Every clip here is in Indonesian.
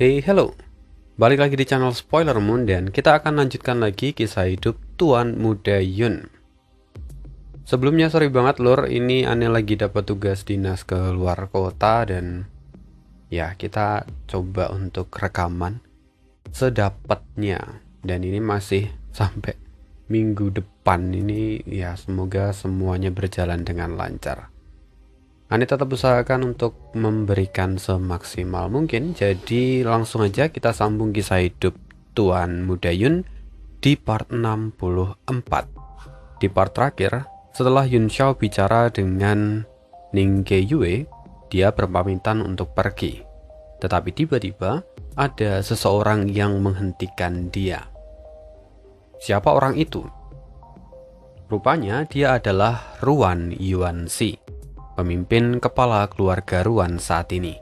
Hey, hello. Balik lagi di channel Spoiler Moon dan kita akan lanjutkan lagi kisah hidup Tuan Muda Yun. Sebelumnya sorry banget lur, ini aneh lagi dapat tugas dinas ke luar kota dan ya kita coba untuk rekaman sedapatnya. Dan ini masih sampai minggu depan ini, ya semoga semuanya berjalan dengan lancar. Ani tetap usahakan untuk memberikan semaksimal mungkin. Jadi langsung aja kita sambung kisah hidup Tuan Muda Yun di part 64. Di part terakhir, setelah Yun Xiao bicara dengan Ning Ge-yue, dia berpamitan untuk pergi. Tetapi tiba-tiba ada seseorang yang menghentikan dia. Siapa orang itu? Rupanya dia adalah Ruan Yuanxi, pemimpin kepala keluarga Ruan saat ini.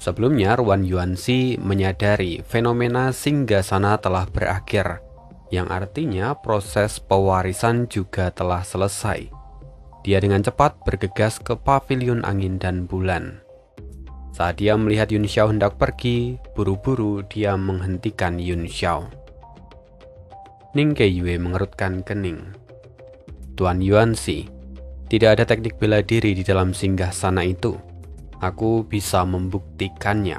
Sebelumnya, Ruan Yuanxi menyadari fenomena singgasana telah berakhir, yang artinya proses pewarisan juga telah selesai. Dia dengan cepat bergegas ke pavilion angin dan bulan. Saat dia melihat Yun Xiao hendak pergi, buru-buru dia menghentikan Yun Xiao. Ning Ge-yue mengerutkan kening. Tuan Yuanxi, tidak ada teknik bela diri di dalam singgasana itu. Aku bisa membuktikannya.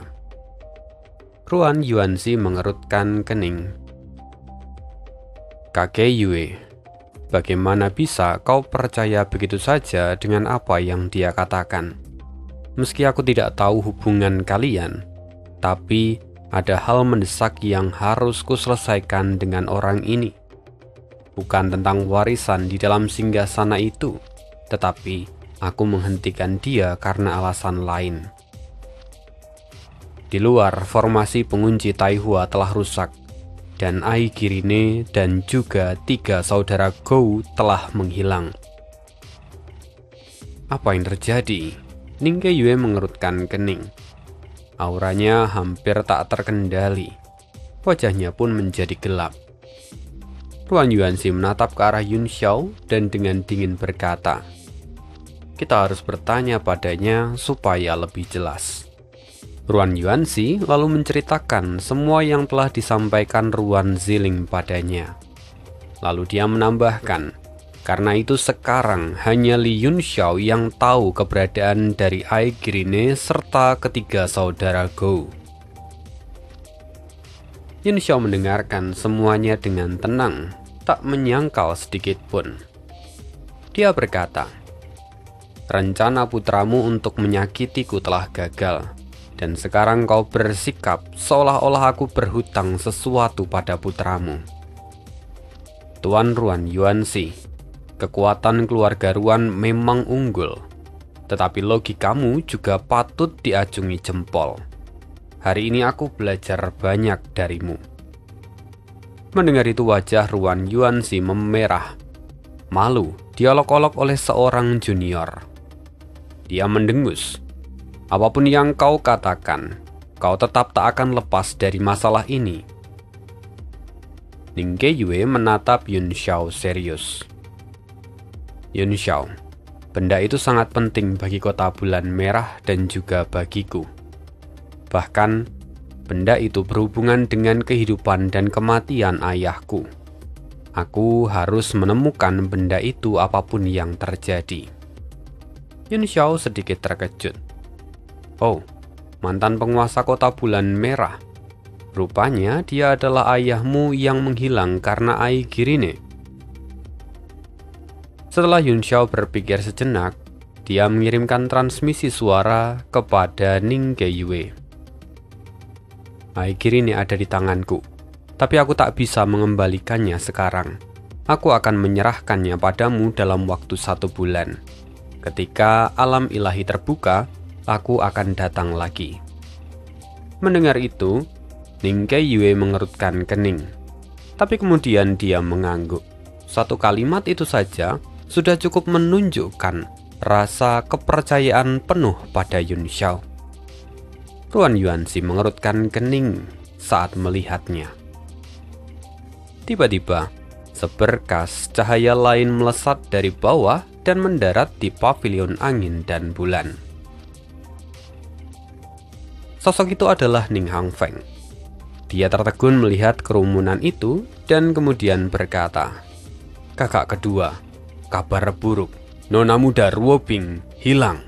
Ruan Yuanxi mengerutkan kening. Kakek Yue, bagaimana bisa kau percaya begitu saja dengan apa yang dia katakan? Meski aku tidak tahu hubungan kalian, tapi ada hal mendesak yang harus kuselesaikan dengan orang ini. Bukan tentang warisan di dalam singgasana itu, tetapi aku menghentikan dia karena alasan lain. Di luar, formasi pengunci Taihua telah rusak, dan Ai Girine dan juga 3 saudara Gou telah menghilang. Apa yang terjadi? Ning Ge-yue mengerutkan kening. Auranya hampir tak terkendali. Wajahnya pun menjadi gelap. Ruan Yuanxi menatap ke arah Yun Xiao dan dengan dingin berkata, "Kita harus bertanya padanya supaya lebih jelas." Ruan Yuanxi lalu menceritakan semua yang telah disampaikan Ruan Ziling padanya. Lalu dia menambahkan, karena itu sekarang hanya Li Yun Xiao yang tahu keberadaan dari Ai Girine serta ketiga saudara Gou. Yun Xiao mendengarkan semuanya dengan tenang, tak menyangkal sedikit pun. Dia berkata, "Rencana putramu untuk menyakitiku telah gagal, dan sekarang kau bersikap seolah-olah aku berhutang sesuatu pada putramu." Tuan Ruan Yuanxi, kekuatan keluarga Ruan memang unggul, tetapi logikamu juga patut diacungi jempol. Hari ini aku belajar banyak darimu. Mendengar itu wajah Ruan Yuanxi memerah. Malu diolok-olok oleh seorang junior. Dia mendengus. Apapun yang kau katakan, kau tetap tak akan lepas dari masalah ini. Ning Ge-yue menatap Yun Xiao serius. Yun Xiao, benda itu sangat penting bagi kota bulan merah dan juga bagiku. Bahkan, benda itu berhubungan dengan kehidupan dan kematian ayahku. Aku harus menemukan benda itu apapun yang terjadi. Yun Xiao sedikit terkejut. Oh, mantan penguasa kota bulan merah. Rupanya dia adalah ayahmu yang menghilang karena Ai Girine. Setelah Yun Xiao berpikir sejenak, dia mengirimkan transmisi suara kepada Ning Ge-yue. Ai Girine ada di tanganku, tapi aku tak bisa mengembalikannya sekarang. Aku akan menyerahkannya padamu dalam waktu 1 bulan. Ketika alam ilahi terbuka, aku akan datang lagi. Mendengar itu, Ning Ge-yue mengerutkan kening. Tapi kemudian dia mengangguk. Satu kalimat itu saja sudah cukup menunjukkan rasa kepercayaan penuh pada Yun Xiao. Ruan Yuanxi mengerutkan kening saat melihatnya. Tiba-tiba, seberkas cahaya lain melesat dari bawah dan mendarat di pavilion angin dan bulan. Sosok itu adalah Ning Hangfeng. Dia tertegun melihat kerumunan itu dan kemudian berkata, "Kakak kedua, kabar buruk. Nona muda Ruobing hilang."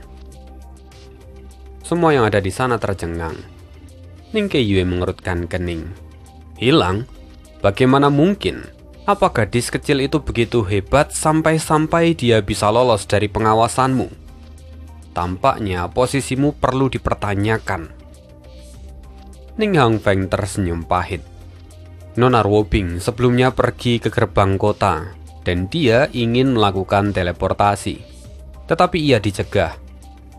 Semua yang ada di sana tercengang. Ning Keiyue mengerutkan kening. "Hilang? Bagaimana mungkin? Apa gadis kecil itu begitu hebat sampai-sampai dia bisa lolos dari pengawasanmu? Tampaknya posisimu perlu dipertanyakan." Ning Hangfeng tersenyum pahit. Nona Ruobing sebelumnya pergi ke gerbang kota dan dia ingin melakukan teleportasi. Tetapi ia dicegah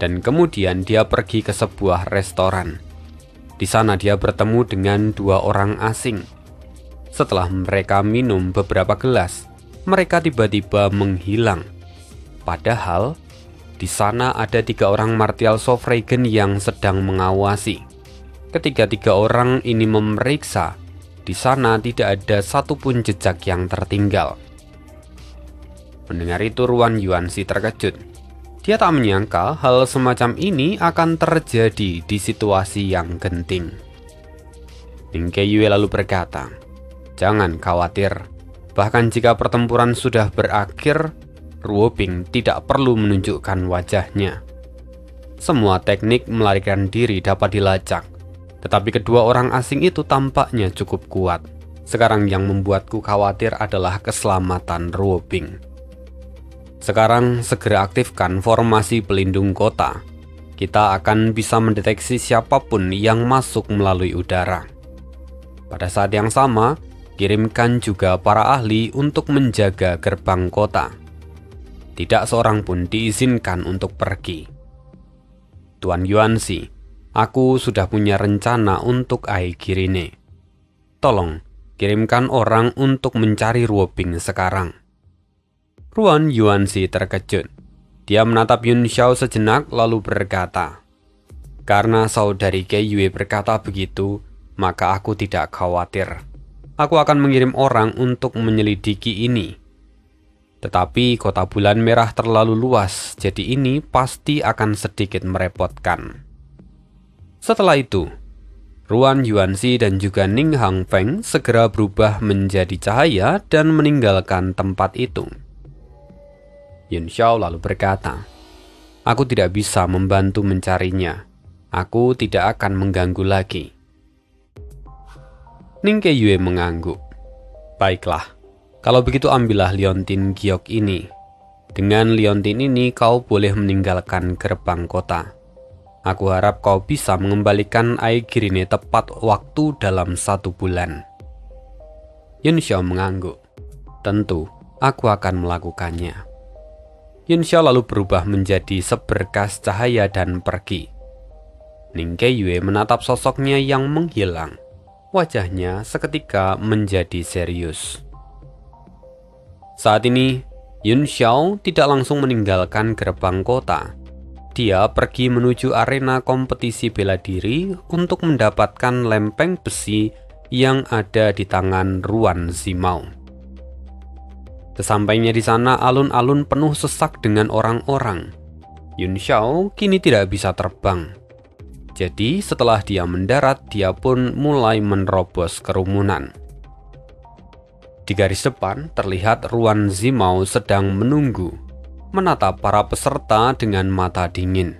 dan kemudian dia pergi ke sebuah restoran. Di sana dia bertemu dengan 2 orang asing. Setelah mereka minum beberapa gelas, mereka tiba-tiba menghilang. Padahal di sana ada 3 orang martial Sofragen yang sedang mengawasi. Ketika 3 orang ini memeriksa, di sana tidak ada satupun jejak yang tertinggal. Mendengar itu Ruan Yuanxi terkejut. Dia tak menyangka hal semacam ini akan terjadi di situasi yang genting. Ning Keiyue lalu berkata, "Jangan khawatir, bahkan jika pertempuran sudah berakhir, Ruobing tidak perlu menunjukkan wajahnya. Semua teknik melarikan diri dapat dilacak. Tetapi kedua orang asing itu tampaknya cukup kuat. Sekarang yang membuatku khawatir adalah keselamatan Ruobing. Sekarang segera aktifkan formasi pelindung kota. Kita akan bisa mendeteksi siapapun yang masuk melalui udara. Pada saat yang sama, kirimkan juga para ahli untuk menjaga gerbang kota. Tidak seorang pun diizinkan untuk pergi. Tuan Yuanxi, aku sudah punya rencana untuk Aegirine. Tolong, kirimkan orang untuk mencari Ruobing sekarang." Ruan Yuanxi terkejut. Dia menatap Yun Xiao sejenak lalu berkata, "Karena saudari Keiyue berkata begitu, maka aku tidak khawatir. Aku akan mengirim orang untuk menyelidiki ini. Tetapi kota bulan merah terlalu luas, jadi ini pasti akan sedikit merepotkan." Setelah itu, Ruan Yuanxi dan juga Ning Hangfeng segera berubah menjadi cahaya dan meninggalkan tempat itu. Yun Xiao lalu berkata, "Aku tidak bisa membantu mencarinya. Aku tidak akan mengganggu lagi." Ning Keiyue mengangguk. "Baiklah, kalau begitu ambillah liontin giok ini. Dengan liontin ini kau boleh meninggalkan gerbang kota. Aku harap kau bisa mengembalikan Aegirine tepat waktu dalam 1 bulan." Yun Xiao mengangguk. "Tentu, aku akan melakukannya." Yun Xiao lalu berubah menjadi seberkas cahaya dan pergi. Ning Keiyue menatap sosoknya yang menghilang. Wajahnya seketika menjadi serius. Saat ini, Yun Xiao tidak langsung meninggalkan gerbang kota. Dia pergi menuju arena kompetisi bela diri untuk mendapatkan lempeng besi yang ada di tangan Ruan Zimao. Sesampainya di sana, alun-alun penuh sesak dengan orang-orang. Yun Xiao kini tidak bisa terbang. Jadi setelah dia mendarat, dia pun mulai menerobos kerumunan. Di garis depan terlihat Ruan Zimao sedang menunggu, menatap para peserta dengan mata dingin.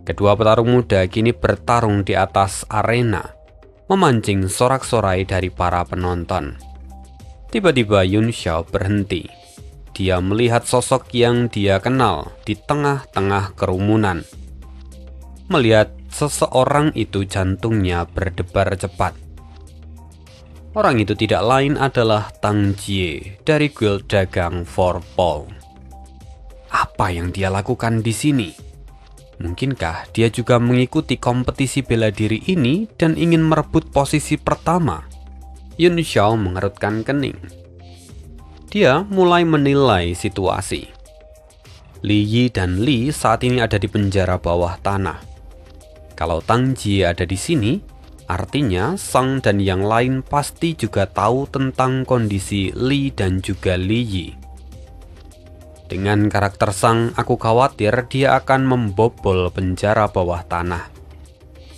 Kedua petarung muda kini bertarung di atas arena, memancing sorak-sorai dari para penonton. Tiba-tiba Yun Xiao berhenti. Dia melihat sosok yang dia kenal di tengah-tengah kerumunan. Melihat seseorang itu, jantungnya berdebar cepat. Orang itu tidak lain adalah Tang Jie dari guild dagang Four Paw. Apa yang dia lakukan di sini? Mungkinkah dia juga mengikuti kompetisi bela diri ini dan ingin merebut posisi pertama? Yun Xiao mengerutkan kening. Dia mulai menilai situasi. Li Yi dan Li saat ini ada di penjara bawah tanah. Kalau Tang Jie ada di sini, artinya Sang dan yang lain pasti juga tahu tentang kondisi Li dan juga Li Yi. Dengan karakter Sang, aku khawatir dia akan membobol penjara bawah tanah.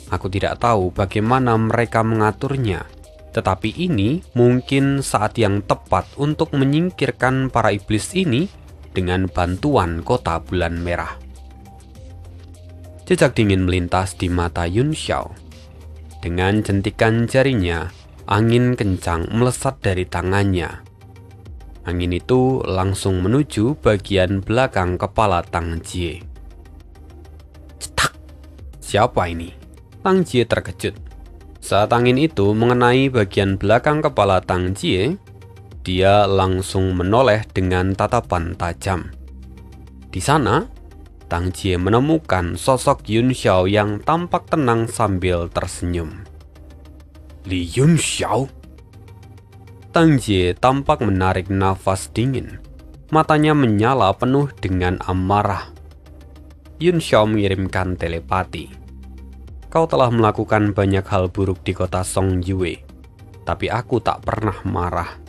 Aku tidak tahu bagaimana mereka mengaturnya, tetapi ini mungkin saat yang tepat untuk menyingkirkan para iblis ini dengan bantuan kota bulan merah. Jejak dingin melintas di mata Yun Xiao. Dengan jentikan jarinya, angin kencang melesat dari tangannya. Angin itu langsung menuju bagian belakang kepala Tang Jie. Cetak! Siapa ini? Tang Jie terkejut. Saat angin itu mengenai bagian belakang kepala Tang Jie, dia langsung menoleh dengan tatapan tajam. Di sana, Tang Jie menemukan sosok Yun Xiao yang tampak tenang sambil tersenyum. Li Yun Xiao? Tang Jie tampak menarik nafas dingin. Matanya menyala penuh dengan amarah. Yun Xiao mengirimkan telepati. Kau telah melakukan banyak hal buruk di kota Song Yue, tapi aku tak pernah marah.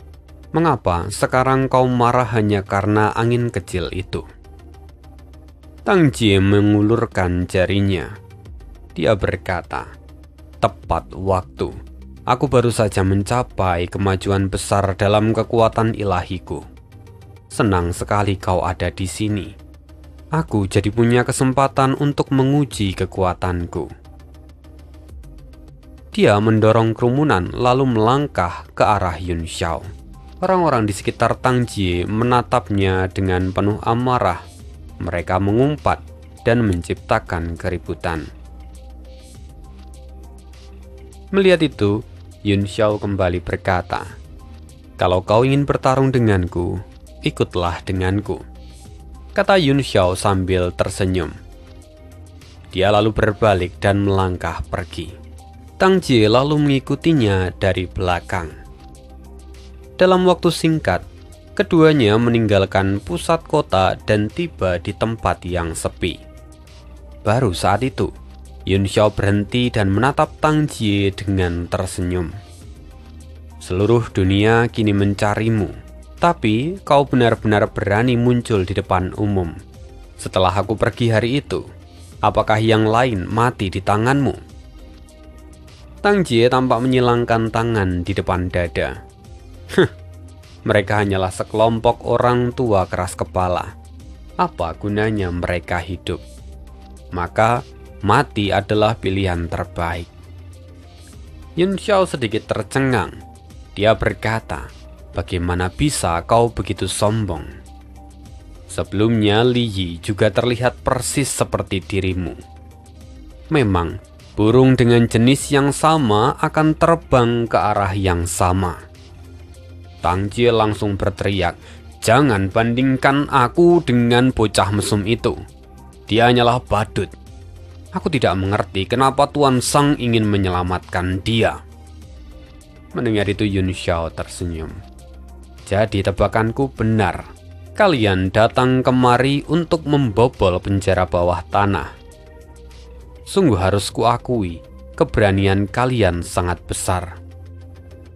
Mengapa sekarang kau marah hanya karena angin kecil itu? Tang Jie mengulurkan jarinya. Dia berkata, tepat waktu. Aku baru saja mencapai kemajuan besar dalam kekuatan ilahiku. Senang sekali kau ada di sini. Aku jadi punya kesempatan untuk menguji kekuatanku. Dia mendorong kerumunan lalu melangkah ke arah Yun Xiao. Orang-orang di sekitar Tang Jie menatapnya dengan penuh amarah. Mereka mengumpat dan menciptakan keributan. Melihat itu, Yun Xiao kembali berkata, "Kalau kau ingin bertarung denganku, ikutlah denganku," kata Yun Xiao sambil tersenyum. Dia lalu berbalik dan melangkah pergi. Tang Jie lalu mengikutinya dari belakang. Dalam waktu singkat, keduanya meninggalkan pusat kota dan tiba di tempat yang sepi. Baru saat itu, Yun Xiao berhenti dan menatap Tang Jie dengan tersenyum. Seluruh dunia kini mencarimu, tapi kau benar-benar berani muncul di depan umum. Setelah aku pergi hari itu, apakah yang lain mati di tanganmu? Tang Jie tampak menyilangkan tangan di depan dada. Mereka hanyalah sekelompok orang tua keras kepala. Apa gunanya mereka hidup? Maka mati adalah pilihan terbaik. Yun Xiao sedikit tercengang. Dia berkata, "Bagaimana bisa kau begitu sombong? Sebelumnya Li Yi juga terlihat persis seperti dirimu. Memang, burung dengan jenis yang sama akan terbang ke arah yang sama." Tang Jie langsung berteriak, "Jangan bandingkan aku dengan bocah mesum itu. Dia hanyalah badut. Aku tidak mengerti kenapa Tuan Sang ingin menyelamatkan dia." Mendengar itu Yun Xiao tersenyum. "Jadi tebakanku benar. Kalian datang kemari untuk membobol penjara bawah tanah. Sungguh harus kuakui, keberanian kalian sangat besar.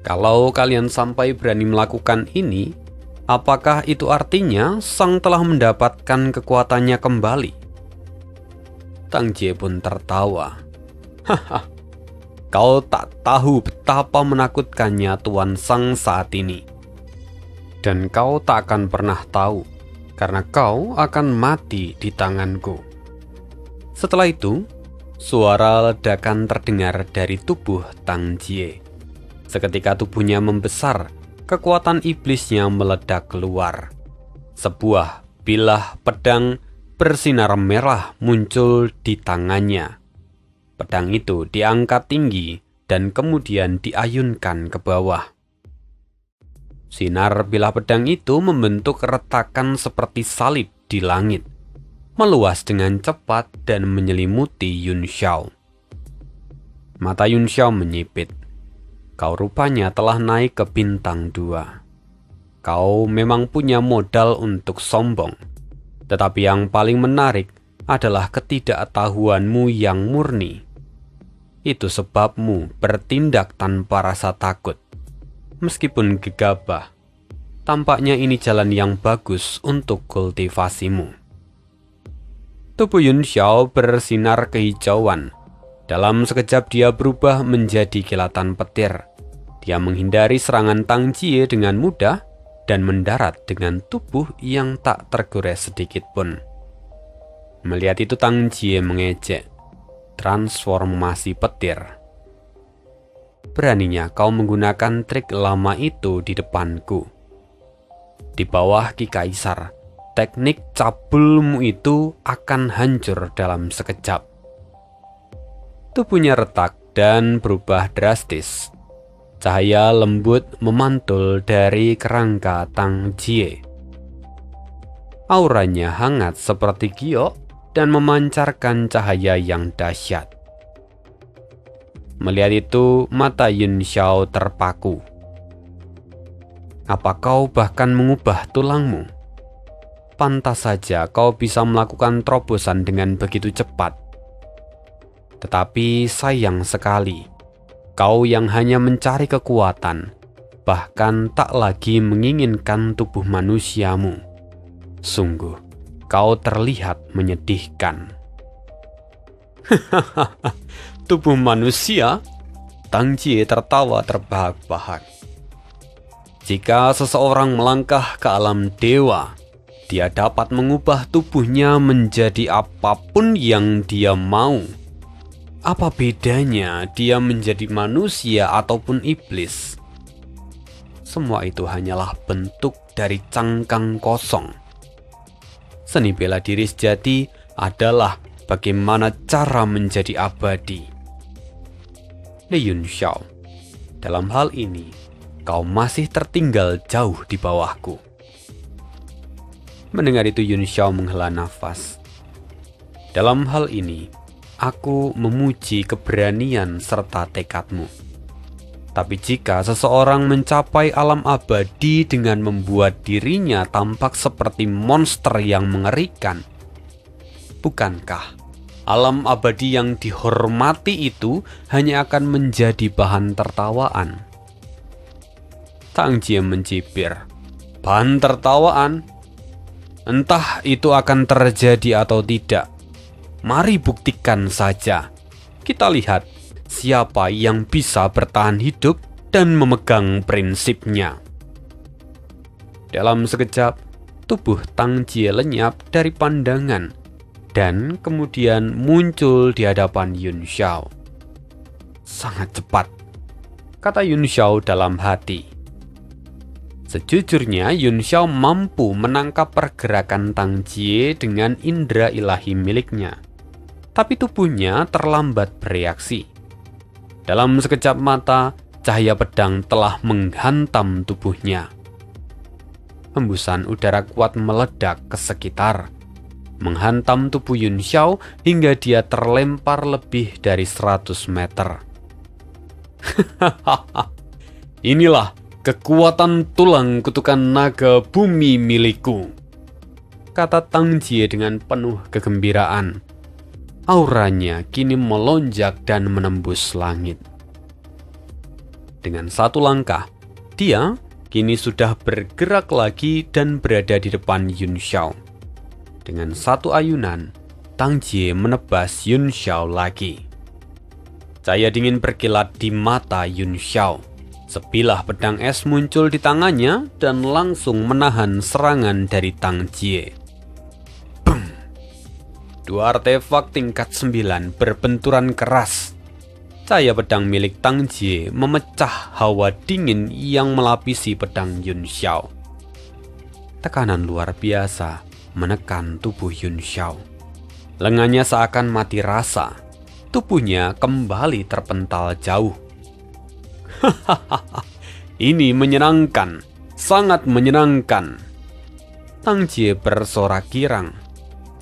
Kalau kalian sampai berani melakukan ini, apakah itu artinya Sang telah mendapatkan kekuatannya kembali?" Tang Jie pun tertawa. "Haha, kau tak tahu betapa menakutkannya Tuan Sang saat ini. Dan kau tak akan pernah tahu, karena kau akan mati di tanganku." Setelah itu, suara ledakan terdengar dari tubuh Tang Jie. Seketika tubuhnya membesar, kekuatan iblisnya meledak keluar. Sebuah bilah pedang bersinar merah muncul di tangannya. Pedang itu diangkat tinggi dan kemudian diayunkan ke bawah. Sinar bilah pedang itu membentuk retakan seperti salib di langit, meluas dengan cepat dan menyelimuti Yun Xiao. Mata Yun Xiao menyipit. "Kau rupanya telah naik ke bintang 2. Kau memang punya modal untuk sombong. Tetapi yang paling menarik adalah ketidaktahuanmu yang murni. Itu sebabmu bertindak tanpa rasa takut. Meskipun gegabah, tampaknya ini jalan yang bagus untuk kultivasimu." Tubuh Yun Xiao bersinar kehijauan. Dalam sekejap dia berubah menjadi kilatan petir. Dia menghindari serangan Tang Jie dengan mudah dan mendarat dengan tubuh yang tak tergores sedikit pun. Melihat itu Tang Jie mengejek, "Transformasi petir. Beraninya kau menggunakan trik lama itu di depanku. Di bawah Ki Kaisar, teknik cabulmu itu akan hancur dalam sekejap." Tubuhnya retak dan berubah drastis. Cahaya lembut memantul dari kerangka Tang Jie. Auranya hangat seperti giok dan memancarkan cahaya yang dahsyat. Melihat itu, mata Yun Xiao terpaku. "Apa kau bahkan mengubah tulangmu? Pantas saja kau bisa melakukan terobosan dengan begitu cepat. Tetapi sayang sekali, kau yang hanya mencari kekuatan, bahkan tak lagi menginginkan tubuh manusiamu. Sungguh, kau terlihat menyedihkan." "Tubuh manusia?" Tang Jie tertawa terbahak-bahak. "Jika seseorang melangkah ke alam dewa, dia dapat mengubah tubuhnya menjadi apapun yang dia mau. Apa bedanya dia menjadi manusia ataupun iblis? Semua itu hanyalah bentuk dari cangkang kosong. Seni bela diri sejati adalah bagaimana cara menjadi abadi." "Li Yun Xiao, dalam hal ini kau masih tertinggal jauh di bawahku." Mendengar itu Yun Xiao menghela nafas. "Dalam hal ini, aku memuji keberanian serta tekadmu. Tapi jika seseorang mencapai alam abadi dengan membuat dirinya tampak seperti monster yang mengerikan, bukankah alam abadi yang dihormati itu hanya akan menjadi bahan tertawaan?" Tang Jie mencibir. "Bahan tertawaan? Entah itu akan terjadi atau tidak. Mari buktikan saja. Kita lihat siapa yang bisa bertahan hidup dan memegang prinsipnya." Dalam sekejap, tubuh Tang Jie lenyap dari pandangan dan kemudian muncul di hadapan Yun Xiao. "Sangat cepat," kata Yun Xiao dalam hati. Sejujurnya Yun Xiao mampu menangkap pergerakan Tang Jie dengan indera ilahi miliknya. Tapi tubuhnya terlambat bereaksi. Dalam sekejap mata, cahaya pedang telah menghantam tubuhnya. Hembusan udara kuat meledak ke sekitar, menghantam tubuh Yun Xiao hingga dia terlempar lebih dari 100 meter. "Inilah kekuatan tulang kutukan naga bumi milikku," kata Tang Jie dengan penuh kegembiraan. Auranya kini melonjak dan menembus langit. Dengan satu langkah, dia kini sudah bergerak lagi dan berada di depan Yun Xiao. Dengan satu ayunan, Tang Jie menebas Yun Xiao lagi. Cahaya dingin berkilat di mata Yun Xiao. Sebilah pedang es muncul di tangannya dan langsung menahan serangan dari Tang Jie. Dua artefak tingkat 9 berbenturan keras. Cahaya pedang milik Tang Jie memecah hawa dingin yang melapisi pedang Yun Xiao. Tekanan luar biasa menekan tubuh Yun Xiao. Lengannya seakan mati rasa. Tubuhnya kembali terpental jauh. "Ini menyenangkan, sangat menyenangkan." Tang Jie bersorak girang.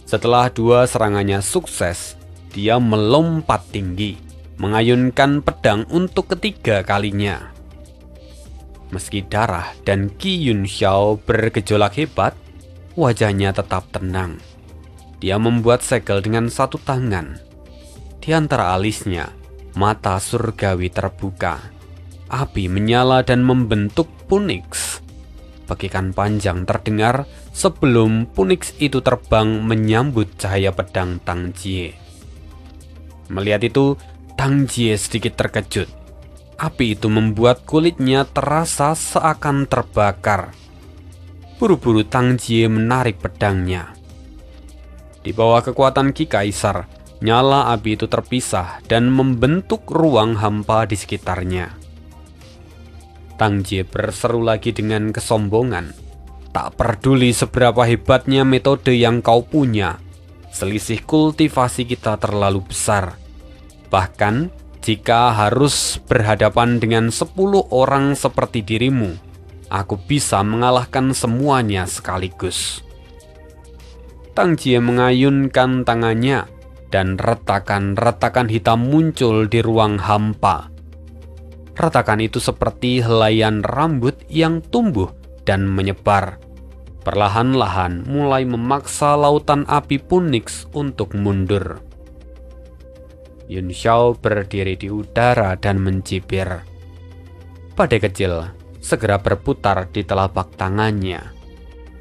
Setelah dua serangannya sukses, dia melompat tinggi, mengayunkan pedang untuk ketiga kalinya. Meski darah dan Qi Yun Xiao bergejolak hebat, wajahnya tetap tenang. Dia membuat segel dengan satu tangan. Di antara alisnya, mata surgawi terbuka. Api menyala dan membentuk Phoenix. Bagikan panjang terdengar sebelum Phoenix itu terbang menyambut cahaya pedang Tang Jie. Melihat itu, Tang Jie sedikit terkejut. Api itu membuat kulitnya terasa seakan terbakar. Buru-buru Tang Jie menarik pedangnya. Di bawah kekuatan Ki Kaisar, nyala api itu terpisah dan membentuk ruang hampa di sekitarnya. Tang Jie berseru lagi dengan kesombongan. Tak peduli seberapa hebatnya metode yang kau punya, selisih kultivasi kita terlalu besar. Bahkan, jika harus berhadapan dengan 10 orang seperti dirimu, aku bisa mengalahkan semuanya sekaligus. Tang Jie mengayunkan tangannya dan retakan-retakan hitam muncul di ruang hampa. Retakan itu seperti helaian rambut yang tumbuh dan menyebar. Perlahan-lahan mulai memaksa lautan api Punix untuk mundur. Yun Xiao berdiri di udara dan mencibir. Badai kecil segera berputar di telapak tangannya.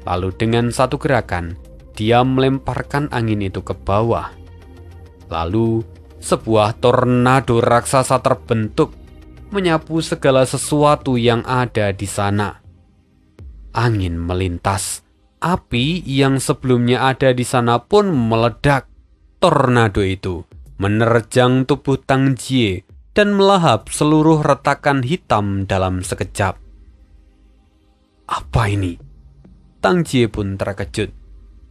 Lalu dengan satu gerakan, dia melemparkan angin itu ke bawah. Lalu, sebuah tornado raksasa terbentuk, menyapu segala sesuatu yang ada di sana. Angin melintas, api yang sebelumnya ada di sana pun meledak. Tornado itu menerjang tubuh Tang Jie dan melahap seluruh retakan hitam dalam sekejap. Apa ini? Tang Jie pun terkejut.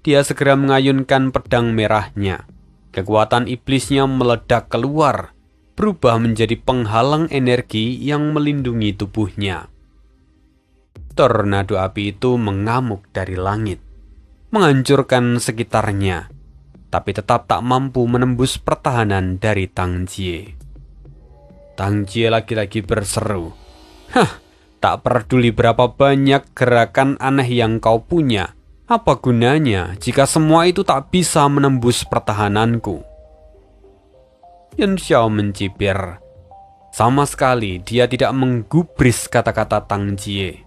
Dia segera mengayunkan pedang merahnya. Kekuatan iblisnya meledak keluar, berubah menjadi penghalang energi yang melindungi tubuhnya. Tornado api itu mengamuk dari langit, menghancurkan sekitarnya, tapi tetap tak mampu menembus pertahanan dari Tang Jie. Tang Jie lagi-lagi berseru, tak peduli berapa banyak gerakan aneh yang kau punya, apa gunanya jika semua itu tak bisa menembus pertahananku? Yun Xiao mencibir. Sama sekali dia tidak menggubris kata-kata Tang Jie.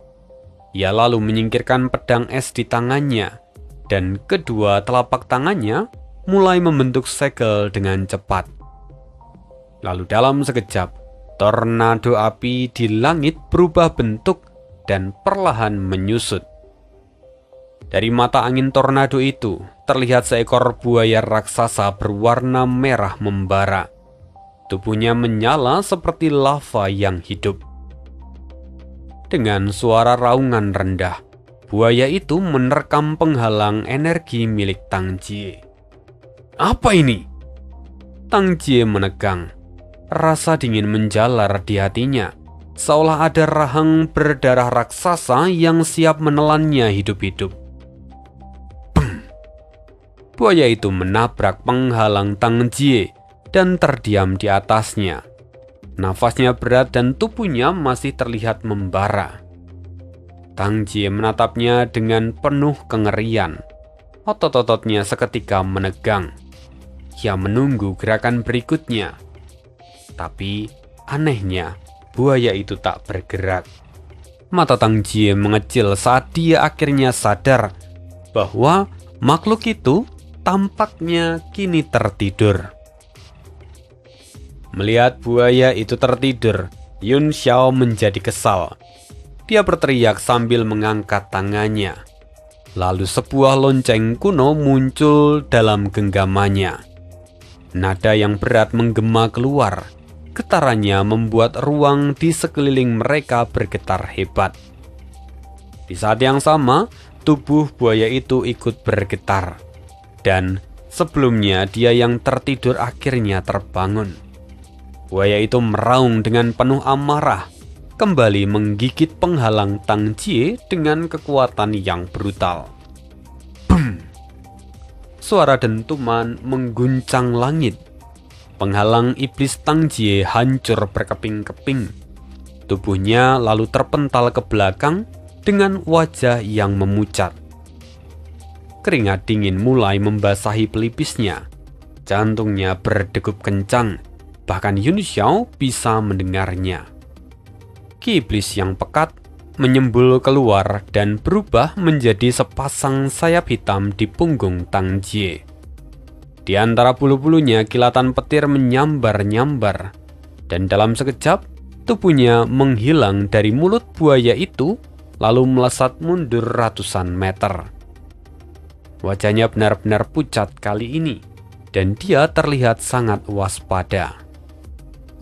Ia lalu menyingkirkan pedang es di tangannya, dan kedua telapak tangannya mulai membentuk segel dengan cepat. Lalu dalam sekejap, tornado api di langit berubah bentuk dan perlahan menyusut. Dari mata angin tornado itu, terlihat seekor buaya raksasa berwarna merah membara. Tubuhnya menyala seperti lava yang hidup. Dengan suara raungan rendah, buaya itu menerkam penghalang energi milik Tang Jie. Apa ini? Tang Jie menegang. Rasa dingin menjalar di hatinya, seolah ada rahang berdarah raksasa yang siap menelannya hidup-hidup. Buaya itu menabrak penghalang Tang Jie dan terdiam di atasnya. Nafasnya berat dan tubuhnya masih terlihat membara. Tang Jie menatapnya dengan penuh kengerian. Otot-ototnya seketika menegang. Ia menunggu gerakan berikutnya. Tapi anehnya, buaya itu tak bergerak. Mata Tang Jie mengecil saat dia akhirnya sadar bahwa makhluk itu tampaknya kini tertidur. Melihat buaya itu tertidur, Yun Xiao menjadi kesal. Dia berteriak sambil mengangkat tangannya. Lalu sebuah lonceng kuno muncul dalam genggamannya. Nada yang berat menggema keluar. Getarannya membuat ruang di sekeliling mereka bergetar hebat. Di saat yang sama, tubuh buaya itu ikut bergetar. Dan sebelumnya dia yang tertidur akhirnya terbangun. Buaya itu meraung dengan penuh amarah, kembali menggigit penghalang Tang Jie dengan kekuatan yang brutal. Bum! Suara dentuman mengguncang langit. Penghalang iblis Tang Jie hancur berkeping-keping. Tubuhnya lalu terpental ke belakang dengan wajah yang memucat. Keringat dingin mulai membasahi pelipisnya. Jantungnya berdegup kencang, bahkan Yun Xiao bisa mendengarnya. Ki iblis yang pekat menyembul keluar dan berubah menjadi sepasang sayap hitam di punggung Tang Jie. Di antara bulu-bulunya kilatan petir menyambar-nyambar, dan dalam sekejap tubuhnya menghilang dari mulut buaya itu, lalu melesat mundur ratusan meter. Wajahnya benar-benar pucat kali ini, dan dia terlihat sangat waspada.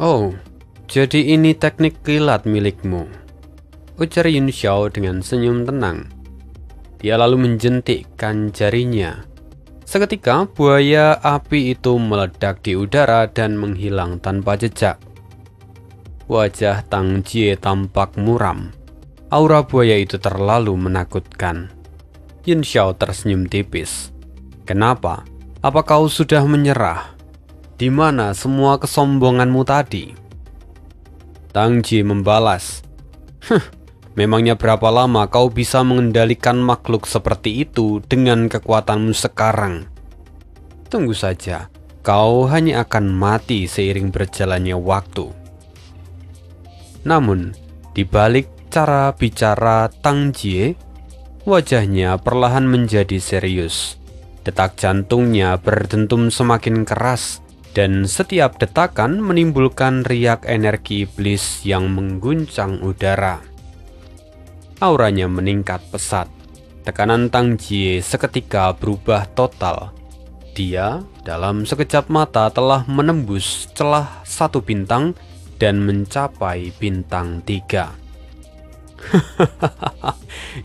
"Oh, jadi ini teknik kilat milikmu," ujar Yun Xiao dengan senyum tenang. Dia lalu menjentikkan jarinya. Seketika buaya api itu meledak di udara dan menghilang tanpa jejak. Wajah Tang Jie tampak muram. Aura buaya itu terlalu menakutkan. Yun Xiao tersenyum tipis. "Kenapa? Apa kau sudah menyerah? Di mana semua kesombonganmu tadi?" Tang Jie membalas, "Memangnya berapa lama kau bisa mengendalikan makhluk seperti itu dengan kekuatanmu sekarang? Tunggu saja, kau hanya akan mati seiring berjalannya waktu." Namun, di balik cara bicara Tang Jie, wajahnya perlahan menjadi serius. Detak jantungnya berdentum semakin keras, dan setiap detakan menimbulkan riak energi iblis yang mengguncang udara. Auranya meningkat pesat. Tekanan Tang Jie seketika berubah total. Dia dalam sekejap mata telah menembus celah 1 bintang dan mencapai bintang 3.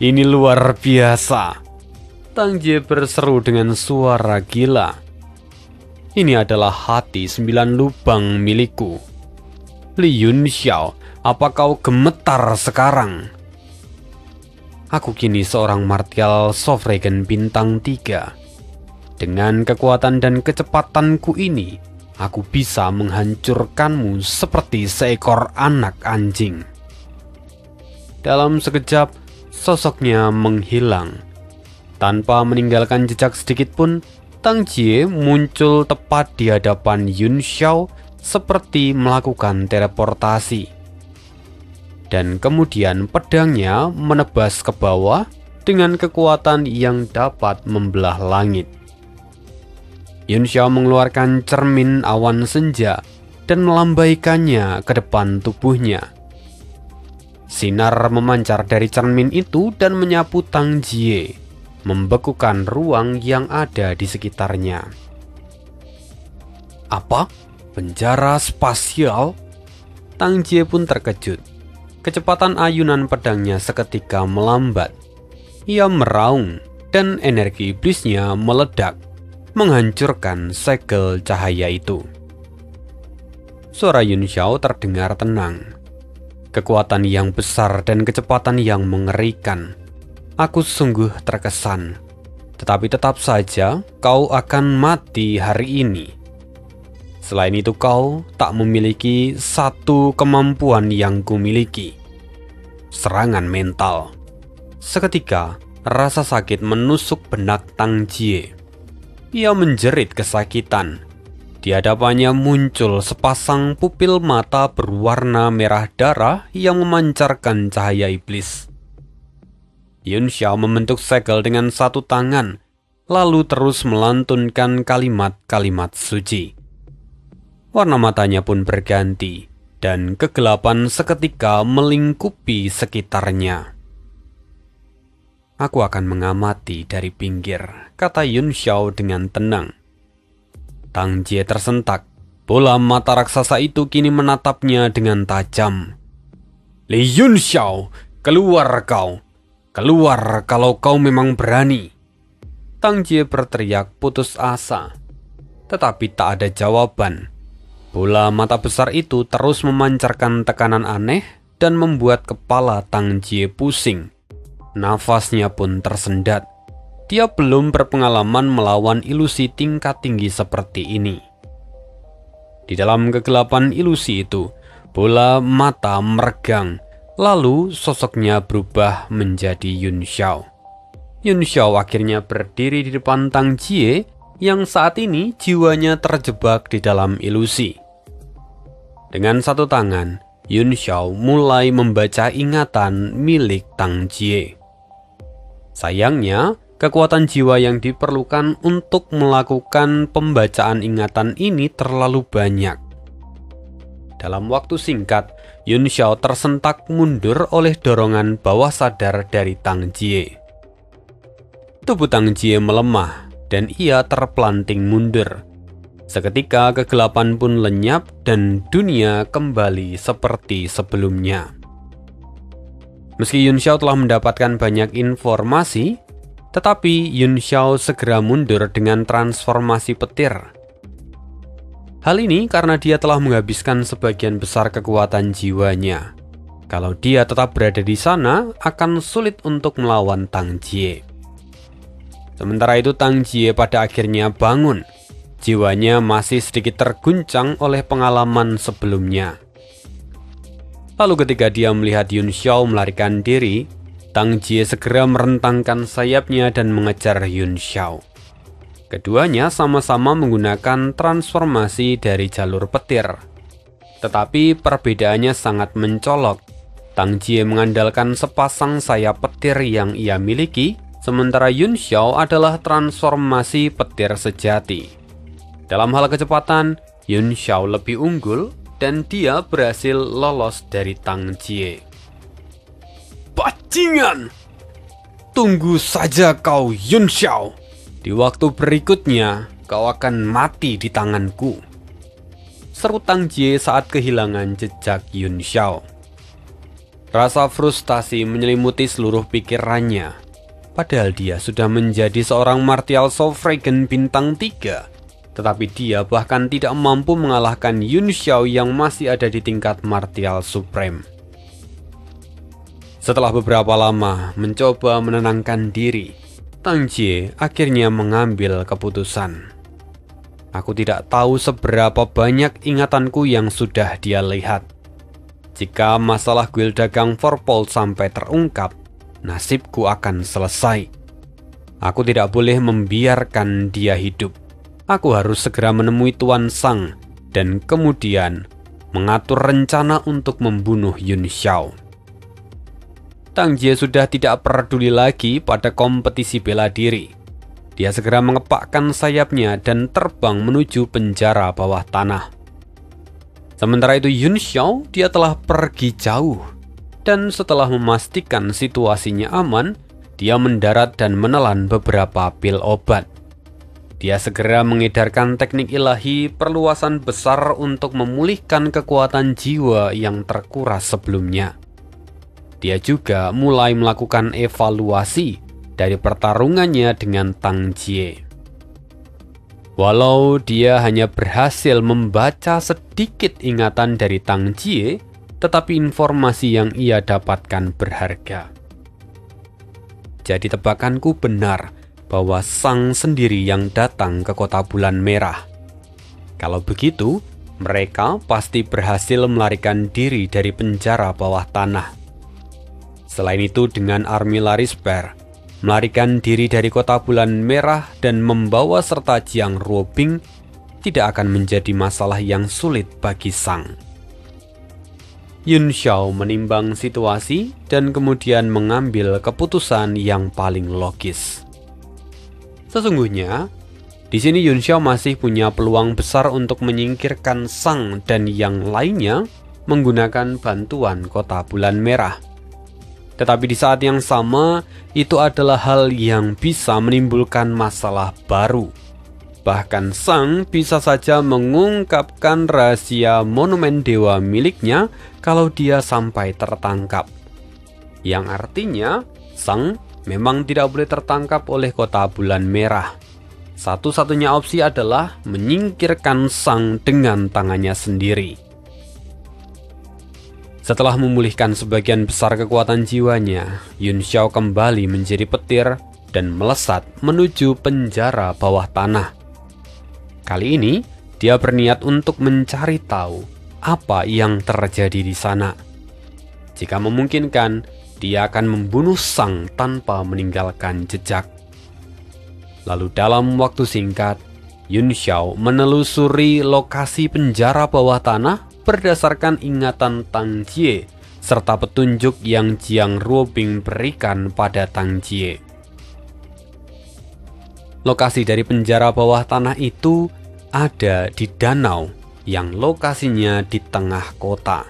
"Ini luar biasa," Tang Jie berseru dengan suara gila. "Ini adalah hati 9 lubang milikku. Li Yun Xiao, apa kau gemetar sekarang? Aku kini seorang martial Sovereign bintang 3. Dengan kekuatan dan kecepatanku ini, aku bisa menghancurkanmu seperti seekor anak anjing." Dalam sekejap, sosoknya menghilang. Tanpa meninggalkan jejak sedikit pun, Tang Jie muncul tepat di hadapan Yun Xiao seperti melakukan teleportasi. Dan kemudian pedangnya menebas ke bawah dengan kekuatan yang dapat membelah langit. Yun Xiao mengeluarkan cermin awan senja dan melambaikannya ke depan tubuhnya. Sinar memancar dari cermin itu dan menyapu Tang Jie, membekukan ruang yang ada di sekitarnya. "Apa? Penjara spasial?" Tang Jie pun terkejut. Kecepatan ayunan pedangnya seketika melambat. Ia meraung dan energi iblisnya meledak, menghancurkan segel cahaya itu. Suara Yun Xiao terdengar tenang. "Kekuatan yang besar dan kecepatan yang mengerikan. Aku sungguh terkesan. Tetapi tetap saja kau akan mati hari ini. Selain itu kau tak memiliki satu kemampuan yang kumiliki. Serangan mental." Seketika, rasa sakit menusuk benak Tang Jie. Ia menjerit kesakitan. Di hadapannya muncul sepasang pupil mata berwarna merah darah yang memancarkan cahaya iblis. Yun Xiao membentuk segel dengan 1 tangan, lalu terus melantunkan kalimat-kalimat suci. Warna matanya pun berganti, dan kegelapan seketika melingkupi sekitarnya. "Aku akan mengamati dari pinggir," kata Yun Xiao dengan tenang. Tang Jie tersentak. Bola mata raksasa itu kini menatapnya dengan tajam. "Li Yun Xiao, keluar kau! Keluar kalau kau memang berani!" Tang Jie berteriak putus asa. Tetapi tak ada jawaban. Bola mata besar itu terus memancarkan tekanan aneh dan membuat kepala Tang Jie pusing. Nafasnya pun tersendat. Dia belum berpengalaman melawan ilusi tingkat tinggi seperti ini. Di dalam kegelapan ilusi itu, bola mata meregang, lalu sosoknya berubah menjadi Yun Xiao. Yun Xiao akhirnya berdiri di depan Tang Jie yang saat ini jiwanya terjebak di dalam ilusi. Dengan 1 tangan, Yun Xiao mulai membaca ingatan milik Tang Jie. Sayangnya, Kekuatan jiwa yang diperlukan untuk melakukan pembacaan ingatan ini terlalu banyak. Dalam waktu singkat, Yun Xiao tersentak mundur oleh dorongan bawah sadar dari Tang Jie. Tubuh Tang Jie melemah dan ia terpelanting mundur. Seketika kegelapan pun lenyap dan dunia kembali seperti sebelumnya. Meski Yun Xiao telah mendapatkan banyak informasi, tetapi Yun Xiao segera mundur dengan transformasi petir. Hal ini karena dia telah menghabiskan sebagian besar kekuatan jiwanya. Kalau dia tetap berada di sana, akan sulit untuk melawan Tang Jie. Sementara itu Tang Jie pada akhirnya bangun. Jiwanya masih sedikit terguncang oleh pengalaman sebelumnya. Lalu ketika dia melihat Yun Xiao melarikan diri, Tang Jie segera merentangkan sayapnya dan mengejar Yun Xiao. Keduanya sama-sama menggunakan transformasi dari jalur petir. Tetapi perbedaannya sangat mencolok. Tang Jie mengandalkan sepasang sayap petir yang ia miliki, sementara Yun Xiao adalah transformasi petir sejati. Dalam hal kecepatan, Yun Xiao lebih unggul dan dia berhasil lolos dari Tang Jie. Bajingan! Tunggu saja kau Yun Xiao. Di waktu berikutnya, kau akan mati di tanganku. Seru Tang Jie saat kehilangan jejak Yun Xiao. Rasa frustasi menyelimuti seluruh pikirannya. Padahal dia sudah menjadi seorang martial Sovereign bintang 3. Tetapi dia bahkan tidak mampu mengalahkan Yun Xiao yang masih ada di tingkat martial supreme. Setelah beberapa lama mencoba menenangkan diri, Tang Jie akhirnya mengambil keputusan. Aku tidak tahu seberapa banyak ingatanku yang sudah dia lihat. Jika masalah kuil dagang Forpol sampai terungkap, nasibku akan selesai. Aku tidak boleh membiarkan dia hidup. Aku harus segera menemui Tuan Sang dan kemudian mengatur rencana untuk membunuh Yun Xiao. Tang Jie sudah tidak peduli lagi pada kompetisi bela diri. Dia segera mengepakkan sayapnya dan terbang menuju penjara bawah tanah. Sementara itu Yun Xiao dia telah pergi jauh dan setelah memastikan situasinya aman, dia mendarat dan menelan beberapa pil obat. Dia segera mengedarkan teknik ilahi perluasan besar untuk memulihkan kekuatan jiwa yang terkuras sebelumnya. Dia juga mulai melakukan evaluasi dari pertarungannya dengan Tang Jie. Walau dia hanya berhasil membaca sedikit ingatan dari Tang Jie, tetapi informasi yang ia dapatkan berharga. Jadi tebakanku benar bahwa Sang sendiri yang datang ke kota bulan merah. Kalau begitu, mereka pasti berhasil melarikan diri dari penjara bawah tanah. Selain itu, dengan army Larisper, melarikan diri dari kota bulan merah dan membawa serta Jiang Ruobing tidak akan menjadi masalah yang sulit bagi Sang. Yun Xiao menimbang situasi dan kemudian mengambil keputusan yang paling logis. Sesungguhnya, di sini Yun Xiao masih punya peluang besar untuk menyingkirkan Sang dan yang lainnya menggunakan bantuan kota bulan merah. Tetapi di saat yang sama, itu adalah hal yang bisa menimbulkan masalah baru. Bahkan Sang bisa saja mengungkapkan rahasia monumen dewa miliknya kalau dia sampai tertangkap. Yang artinya, Sang memang tidak boleh tertangkap oleh kota bulan merah. Satu-satunya opsi adalah menyingkirkan Sang dengan tangannya sendiri. Setelah memulihkan sebagian besar kekuatan jiwanya, Yun Xiao kembali menjadi petir dan melesat menuju penjara bawah tanah. Kali ini, dia berniat untuk mencari tahu apa yang terjadi di sana. Jika memungkinkan, dia akan membunuh Sang tanpa meninggalkan jejak. Lalu dalam waktu singkat, Yun Xiao menelusuri lokasi penjara bawah tanah berdasarkan ingatan Tang Jie serta petunjuk yang Jiang Ruobing berikan pada Tang Jie. Lokasi dari penjara bawah tanah itu ada di danau yang lokasinya di tengah kota.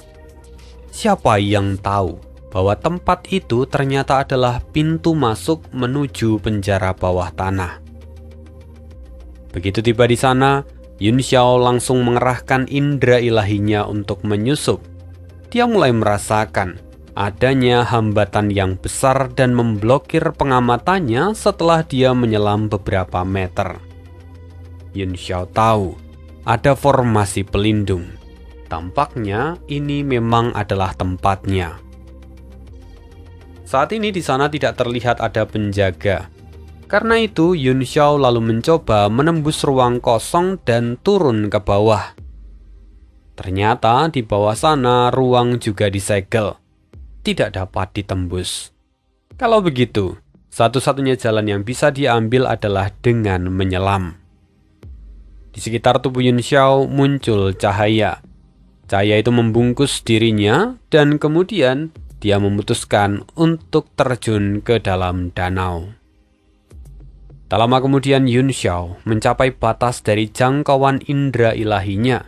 Siapa yang tahu bahwa tempat itu ternyata adalah pintu masuk menuju penjara bawah tanah. Begitu tiba di sana, Yun Xiao langsung mengerahkan indera ilahinya untuk menyusup. Dia mulai merasakan adanya hambatan yang besar dan memblokir pengamatannya setelah dia menyelam beberapa meter. Yun Xiao tahu ada formasi pelindung. Tampaknya ini memang adalah tempatnya. Saat ini di sana tidak terlihat ada penjaga. Karena itu, Yun Xiao lalu mencoba menembus ruang kosong dan turun ke bawah. Ternyata di bawah sana ruang juga disegel. Tidak dapat ditembus. Kalau begitu, satu-satunya jalan yang bisa diambil adalah dengan menyelam. Di sekitar tubuh Yun Xiao muncul cahaya. Cahaya itu membungkus dirinya dan kemudian dia memutuskan untuk terjun ke dalam danau. Tak lama kemudian Yun Xiao mencapai batas dari jangkauan indera ilahinya.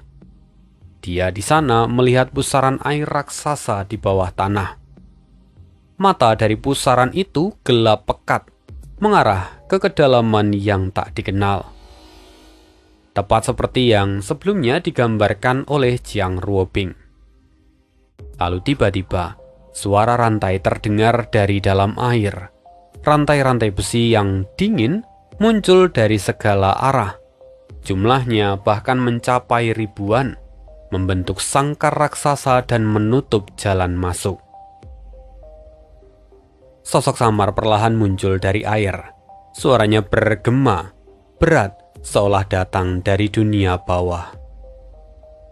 Dia di sana melihat pusaran air raksasa di bawah tanah. Mata dari pusaran itu gelap pekat, mengarah ke kedalaman yang tak dikenal. Tepat seperti yang sebelumnya digambarkan oleh Jiang Ruobing. Lalu tiba-tiba, suara rantai terdengar dari dalam air. Rantai-rantai besi yang dingin muncul dari segala arah. Jumlahnya bahkan mencapai ribuan, membentuk sangkar raksasa dan menutup jalan masuk. Sosok samar perlahan muncul dari air. Suaranya bergema, berat, seolah datang dari dunia bawah.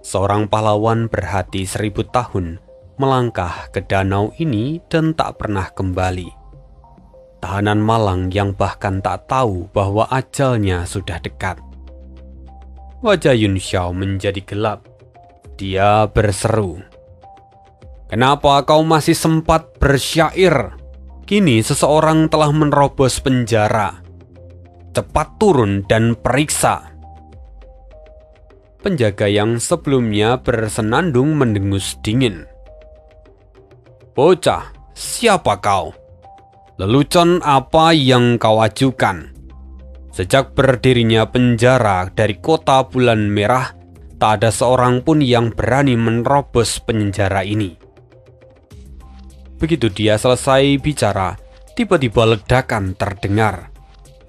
Seorang pahlawan berhati 1000 tahun melangkah ke danau ini dan tak pernah kembali. Tahanan malang yang bahkan tak tahu bahwa ajalnya sudah dekat. Wajah Yun Xiao menjadi gelap. Dia berseru, "Kenapa kau masih sempat bersyair? Kini seseorang telah menerobos penjara. Cepat turun dan periksa." Penjaga yang sebelumnya bersenandung mendengus dingin. "Bocah, siapa kau? Lelucon apa yang kau ajukan? Sejak berdirinya penjara dari kota Bulan Merah, tak ada seorang pun yang berani menerobos penjara ini." Begitu dia selesai bicara, tiba-tiba ledakan terdengar.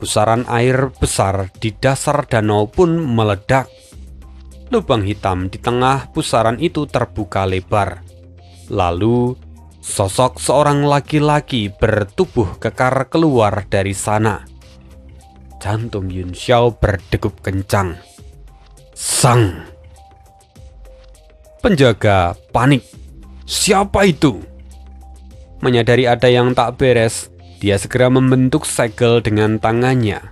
Pusaran air besar di dasar danau pun meledak. Lubang hitam di tengah pusaran itu terbuka lebar. Lalu sosok seorang laki-laki bertubuh kekar keluar dari sana. Jantung Yun Xiao berdegup kencang. Sang! Penjaga panik. Siapa itu? Menyadari ada yang tak beres, dia segera membentuk segel dengan tangannya.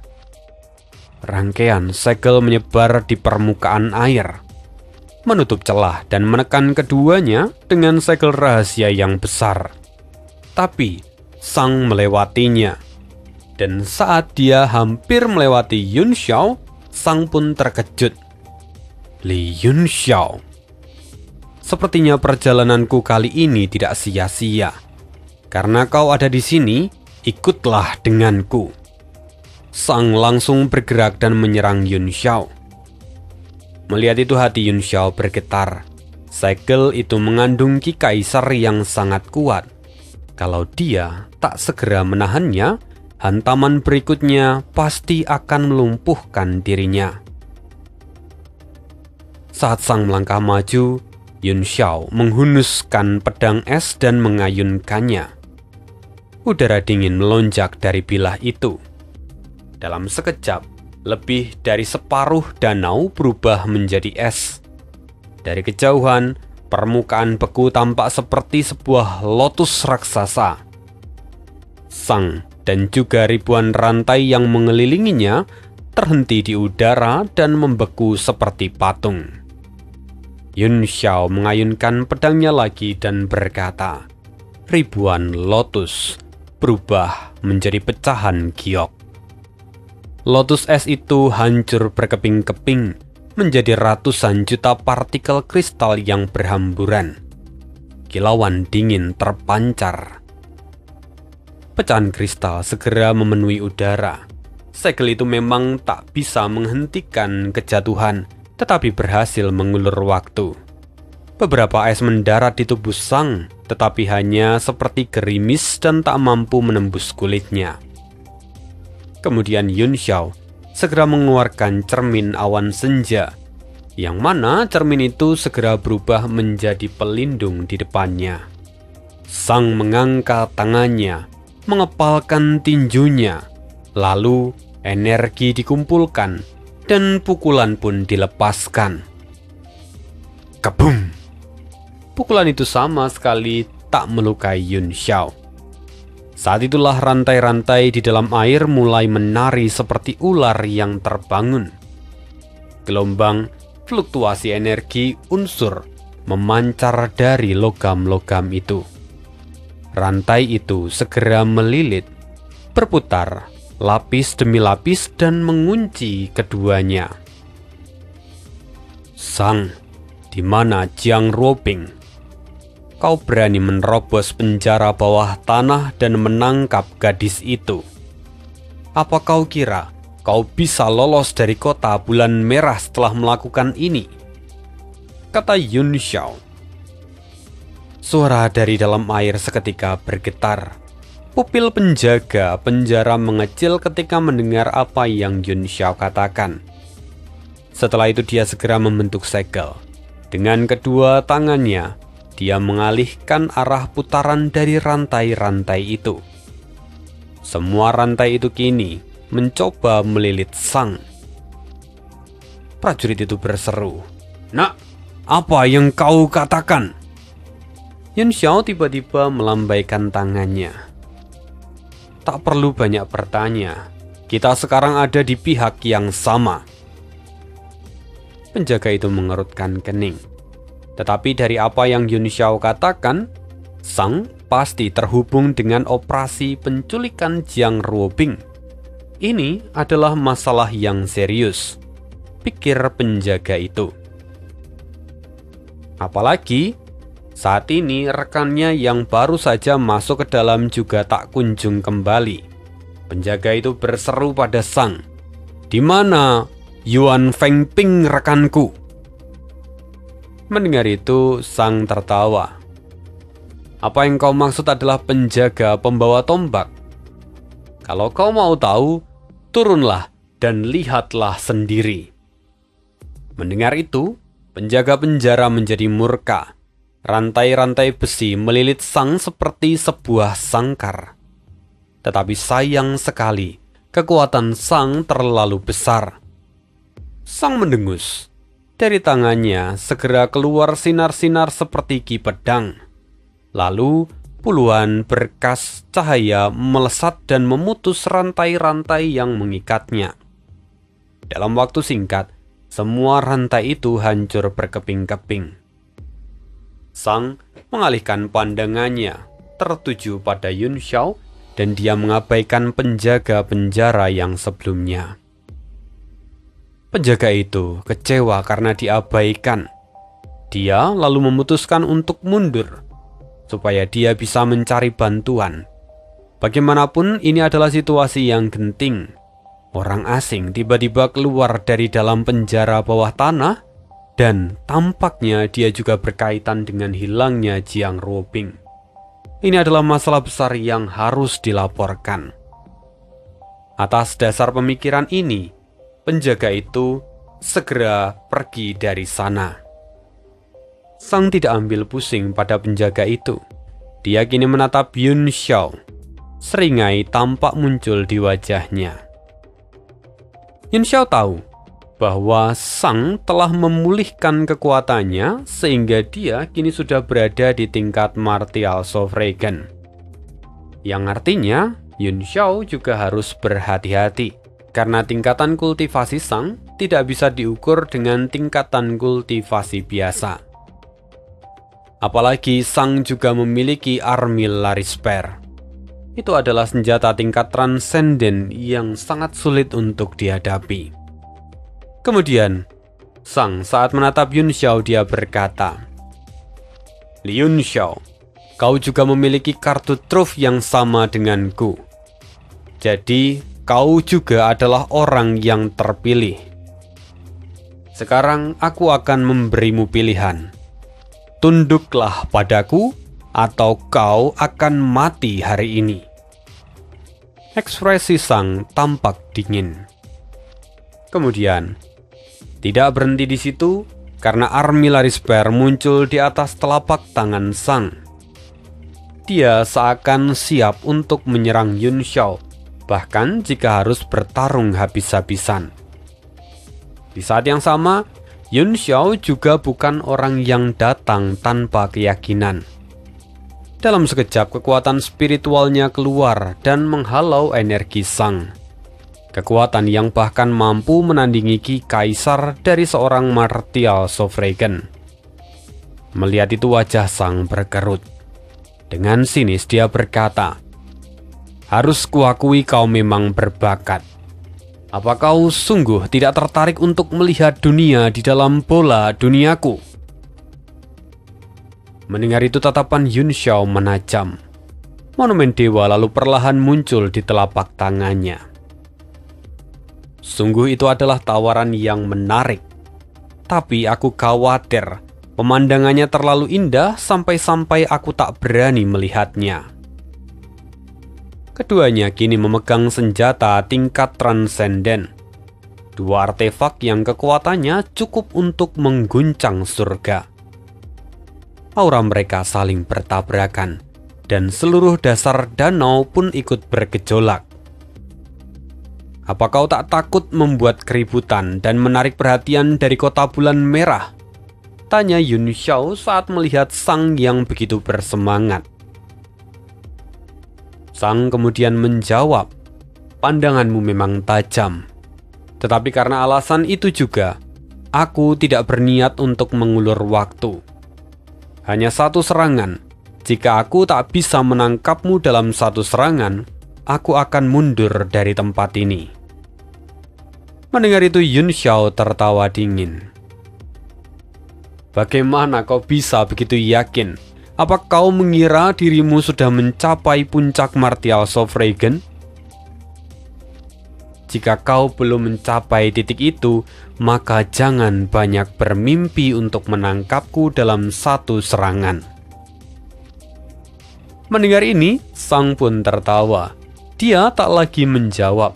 Rangkaian segel menyebar di permukaan air, menutup celah dan menekan keduanya dengan segel rahasia yang besar. Tapi Sang melewatinya. Dan saat dia hampir melewati Yun Xiao, Sang pun terkejut. Li Yun Xiao. Sepertinya perjalananku kali ini tidak sia-sia. Karena kau ada di sini, ikutlah denganku. Sang langsung bergerak dan menyerang Yun Xiao. Melihat itu hati Yun Xiao bergetar. Segel itu mengandung Ki Kaisar yang sangat kuat. Kalau dia tak segera menahannya, hantaman berikutnya pasti akan melumpuhkan dirinya. Saat Sang melangkah maju, Yun Xiao menghunuskan pedang es dan mengayunkannya. Udara dingin melonjak dari bilah itu. Dalam sekejap, lebih dari separuh danau berubah menjadi es. Dari kejauhan, permukaan beku tampak seperti sebuah lotus raksasa. Sang dan juga ribuan rantai yang mengelilinginya terhenti di udara dan membeku seperti patung. Yun Xiao mengayunkan pedangnya lagi dan berkata, ribuan lotus berubah menjadi pecahan giok. Lotus es itu hancur berkeping-keping menjadi ratusan juta partikel kristal yang berhamburan. Kilauan dingin terpancar. Pecahan kristal segera memenuhi udara. Segel itu memang tak bisa menghentikan kejatuhan, tetapi berhasil mengulur waktu. Beberapa es mendarat di tubuh Sang, tetapi hanya seperti gerimis dan tak mampu menembus kulitnya. Kemudian Yun Xiao segera mengeluarkan cermin awan senja, yang mana cermin itu segera berubah menjadi pelindung di depannya. Sang mengangkat tangannya, mengepalkan tinjunya, lalu energi dikumpulkan dan pukulan pun dilepaskan. Kabum! Pukulan itu sama sekali tak melukai Yun Xiao. Saat itulah rantai-rantai di dalam air mulai menari seperti ular yang terbangun. Gelombang fluktuasi energi unsur memancar dari logam-logam itu. Rantai itu segera melilit, berputar, lapis demi lapis dan mengunci keduanya. Sang, di mana Jiang Ruobing? Kau berani menerobos penjara bawah tanah dan menangkap gadis itu. Apa kau kira kau bisa lolos dari kota bulan merah setelah melakukan ini? Kata Yun Xiao. Suara dari dalam air seketika bergetar. Pupil penjaga penjara mengecil ketika mendengar apa yang Yun Xiao katakan. Setelah itu dia segera membentuk segel. Dengan kedua tangannya, dia mengalihkan arah putaran dari rantai-rantai itu. Semua rantai itu kini mencoba melilit Sang. Prajurit itu berseru, "Nak, apa yang kau katakan?" Yun Xiao tiba-tiba melambaikan tangannya. Tak perlu banyak bertanya, kita sekarang ada di pihak yang sama. Penjaga itu mengerutkan kening. Tetapi dari apa yang Yun Xiao katakan, Sang pasti terhubung dengan operasi penculikan Jiang Ruobing. Ini adalah masalah yang serius, pikir penjaga itu. Apalagi saat ini rekannya yang baru saja masuk ke dalam juga tak kunjung kembali. Penjaga itu berseru pada Sang, "Di mana Yuan Fengping rekanku?" Mendengar itu, Sang tertawa. "Apa yang kau maksud adalah penjaga pembawa tombak? Kalau kau mau tahu, turunlah dan lihatlah sendiri." Mendengar itu, penjaga penjara menjadi murka. Rantai-rantai besi melilit Sang seperti sebuah sangkar. Tetapi sayang sekali, kekuatan Sang terlalu besar. Sang mendengus. Dari tangannya segera keluar sinar-sinar seperti ki pedang. Lalu puluhan berkas cahaya melesat dan memutus rantai-rantai yang mengikatnya. Dalam waktu singkat, semua rantai itu hancur berkeping-keping. Sang mengalihkan pandangannya tertuju pada Yun Xiao dan dia mengabaikan penjaga penjara yang sebelumnya. Penjaga itu kecewa karena diabaikan. Dia lalu memutuskan untuk mundur, supaya dia bisa mencari bantuan. Bagaimanapun ini adalah situasi yang genting. Orang asing tiba-tiba keluar dari dalam penjara bawah tanah, dan tampaknya dia juga berkaitan dengan hilangnya Jiang Ruobing. Ini adalah masalah besar yang harus dilaporkan. Atas dasar pemikiran ini, penjaga itu segera pergi dari sana. Sang tidak ambil pusing pada penjaga itu. Dia kini menatap Yun Xiao. Seringai tampak muncul di wajahnya. Yun Xiao tahu bahwa Sang telah memulihkan kekuatannya sehingga dia kini sudah berada di tingkat martial sovereign. Yang artinya Yun Xiao juga harus berhati-hati. Karena tingkatan kultivasi Sang tidak bisa diukur dengan tingkatan kultivasi biasa. Apalagi Sang juga memiliki army Larisper. itu adalah senjata tingkat transenden yang sangat sulit untuk dihadapi. Kemudian, Sang saat menatap Yun Xiao dia berkata, "Yun Xiao, kau juga memiliki kartu truf yang sama denganku. Jadi, kau juga adalah orang yang terpilih. Sekarang aku akan memberimu pilihan. Tunduklah padaku, atau kau akan mati hari ini." Ekspresi Sang tampak dingin. Kemudian, tidak berhenti di situ karena armillaris spear muncul di atas telapak tangan Sang. Dia seakan siap untuk menyerang Yun Xiao, bahkan jika harus bertarung habis-habisan. Di saat yang sama, Yun Xiao juga bukan orang yang datang tanpa keyakinan. Dalam sekejap kekuatan spiritualnya keluar dan menghalau energi Sang. Kekuatan yang bahkan mampu menandingi Ki Kaisar dari seorang martial Sovragen. Melihat itu wajah Sang berkerut. Dengan sinis dia berkata, "Harus kuakui kau memang berbakat. Apa kau sungguh tidak tertarik untuk melihat dunia di dalam bola duniaku?" Mendengar itu tatapan Yun Xiao menajam. Monumen dewa lalu perlahan muncul di telapak tangannya. Sungguh itu adalah tawaran yang menarik. Tapi aku khawatir pemandangannya terlalu indah sampai-sampai aku tak berani melihatnya. Keduanya kini memegang senjata tingkat transenden. Dua artefak yang kekuatannya cukup untuk mengguncang surga. Aura mereka saling bertabrakan, dan seluruh dasar danau pun ikut bergejolak. "Apa kau tak takut membuat keributan dan menarik perhatian dari kota bulan merah?" tanya Yun Xiao saat melihat Sang yang begitu bersemangat. Sang kemudian menjawab, "Pandanganmu memang tajam. Tetapi karena alasan itu juga, aku tidak berniat untuk mengulur waktu. Hanya satu serangan. Jika aku tak bisa menangkapmu dalam satu serangan, aku akan mundur dari tempat ini." Mendengar itu Yun Xiao tertawa dingin. "Bagaimana kau bisa begitu yakin? Apa kau mengira dirimu sudah mencapai puncak martial Sovragen? Jika kau belum mencapai titik itu, maka jangan banyak bermimpi untuk menangkapku dalam satu serangan." Mendengar ini, Sang pun tertawa. Dia tak lagi menjawab.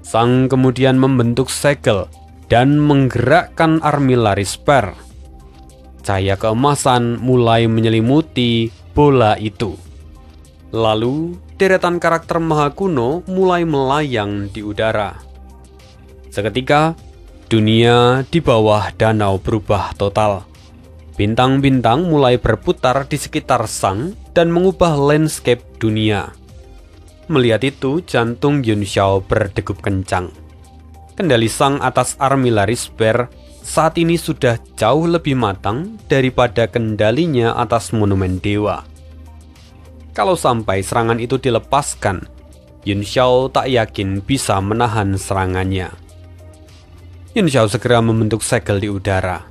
Sang kemudian membentuk segel dan menggerakkan armillaris spear. Cahaya keemasan mulai menyelimuti bola itu. Lalu, deretan karakter maha kuno mulai melayang di udara. Seketika, dunia di bawah danau berubah total. Bintang-bintang mulai berputar di sekitar Sang dan mengubah landscape dunia. Melihat itu, jantung Yun Xiao berdegup kencang. Kendali Sang atas armillaris spear saat ini sudah jauh lebih matang daripada kendalinya atas monumen dewa. Kalau sampai serangan itu dilepaskan, Yun Xiao tak yakin bisa menahan serangannya. Yun Xiao segera membentuk segel di udara.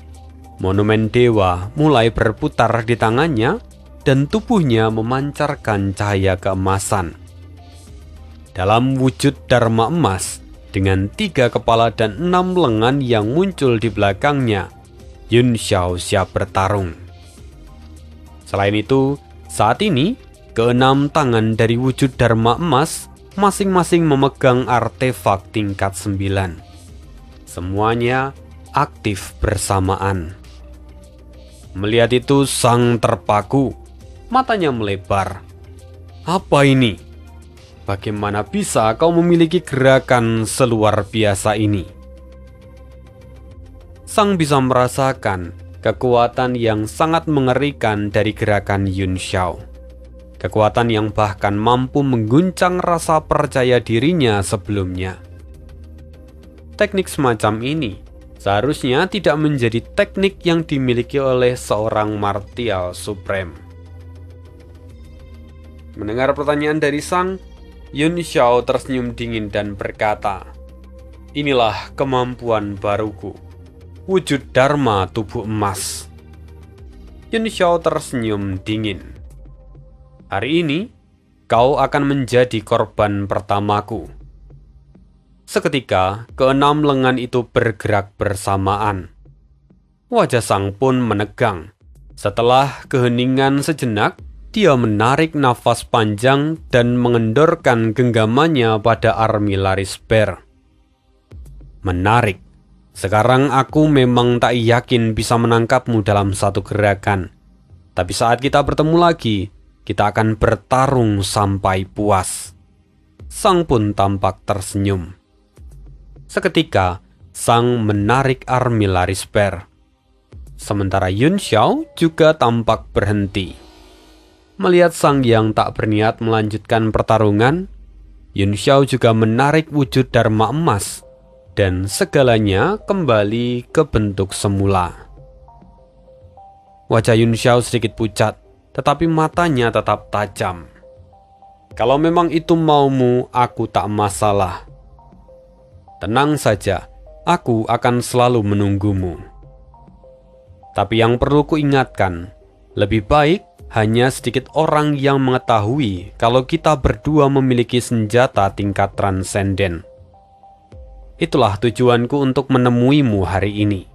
Monumen dewa mulai berputar di tangannya dan tubuhnya memancarkan cahaya keemasan. Dalam wujud Dharma emas, dengan 3 kepala dan 6 lengan yang muncul di belakangnya, Yun Xiao siap bertarung. Selain itu, saat ini, ke-6 tangan dari wujud Dharma emas masing-masing memegang artefak tingkat 9. Semuanya aktif bersamaan. Melihat itu Sang terpaku, matanya melebar. "Apa ini? Bagaimana bisa kau memiliki gerakan seluar biasa ini?" Sang bisa merasakan kekuatan yang sangat mengerikan dari gerakan Yun Xiao. Kekuatan yang bahkan mampu mengguncang rasa percaya dirinya sebelumnya. Teknik semacam ini seharusnya tidak menjadi teknik yang dimiliki oleh seorang martial supreme. Mendengar pertanyaan dari Sang, Yun Xiao tersenyum dingin dan berkata, "Inilah kemampuan baruku, wujud Dharma tubuh emas." Yun Xiao tersenyum dingin. "Hari ini, kau akan menjadi korban pertamaku." Seketika, keenam lengan itu bergerak bersamaan. Wajah Sang pun menegang. Setelah keheningan sejenak, dia menarik nafas panjang dan mengendorkan genggamannya pada Armillaris Bear. "Menarik. Sekarang aku memang tak yakin bisa menangkapmu dalam satu gerakan. Tapi saat kita bertemu lagi, kita akan bertarung sampai puas." Sang pun tampak tersenyum. Seketika, Sang menarik Armillaris Bear. Sementara Yun Xiao juga tampak berhenti. Melihat Sang yang tak berniat melanjutkan pertarungan, Yun Xiao juga menarik wujud Dharma emas, dan segalanya kembali ke bentuk semula. Wajah Yun Xiao sedikit pucat, tetapi matanya tetap tajam. "Kalau memang itu maumu, aku tak masalah. Tenang saja, aku akan selalu menunggumu. Tapi yang perlu kuingatkan, lebih baik hanya sedikit orang yang mengetahui kalau kita berdua memiliki senjata tingkat transenden. Itulah tujuanku untuk menemuimu hari ini."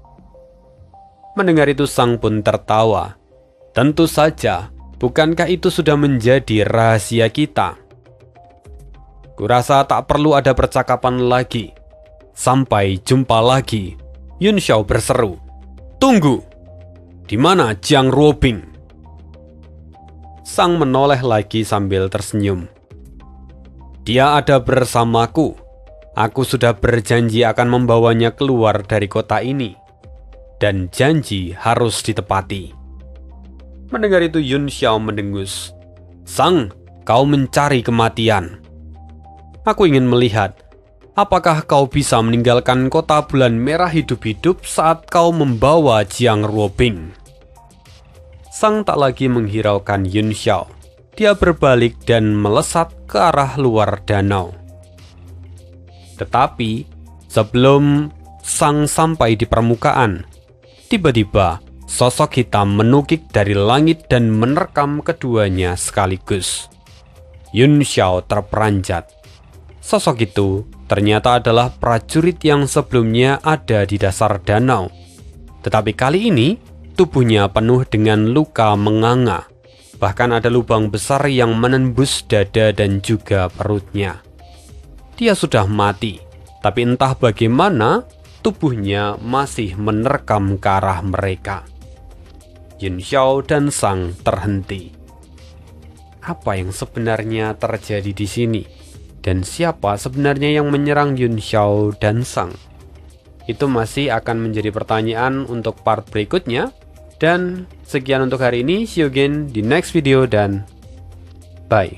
Mendengar itu Sang pun tertawa. "Tentu saja, bukankah itu sudah menjadi rahasia kita? Kurasa tak perlu ada percakapan lagi. Sampai jumpa lagi." Yun Xiao berseru, "Tunggu! Di mana Jiang Ruobing?" Sang menoleh lagi sambil tersenyum. "Dia ada bersamaku. Aku sudah berjanji akan membawanya keluar dari kota ini. Dan janji harus ditepati." Mendengar itu Yun Xiao mendengus. "Sang, kau mencari kematian. Aku ingin melihat apakah kau bisa meninggalkan kota bulan merah hidup-hidup saat kau membawa Jiang Ruobing." Sang tak lagi menghiraukan Yun Xiao. Dia berbalik dan melesat ke arah luar danau. Tetapi sebelum Sang sampai di permukaan, tiba-tiba sosok hitam menukik dari langit dan menerkam keduanya sekaligus. Yun Xiao terperanjat. Sosok itu ternyata adalah prajurit yang sebelumnya ada di dasar danau. Tetapi kali ini, tubuhnya penuh dengan luka menganga. Bahkan ada lubang besar yang menembus dada dan juga perutnya. Dia sudah mati, tapi entah bagaimana tubuhnya masih menerkam ke arah mereka. Yun Xiao dan Sang terhenti. Apa yang sebenarnya terjadi di sini? Dan siapa sebenarnya yang menyerang Yun Xiao dan Sang? Itu masih akan menjadi pertanyaan untuk part berikutnya. Dan sekian untuk hari ini, see you again di next video dan bye.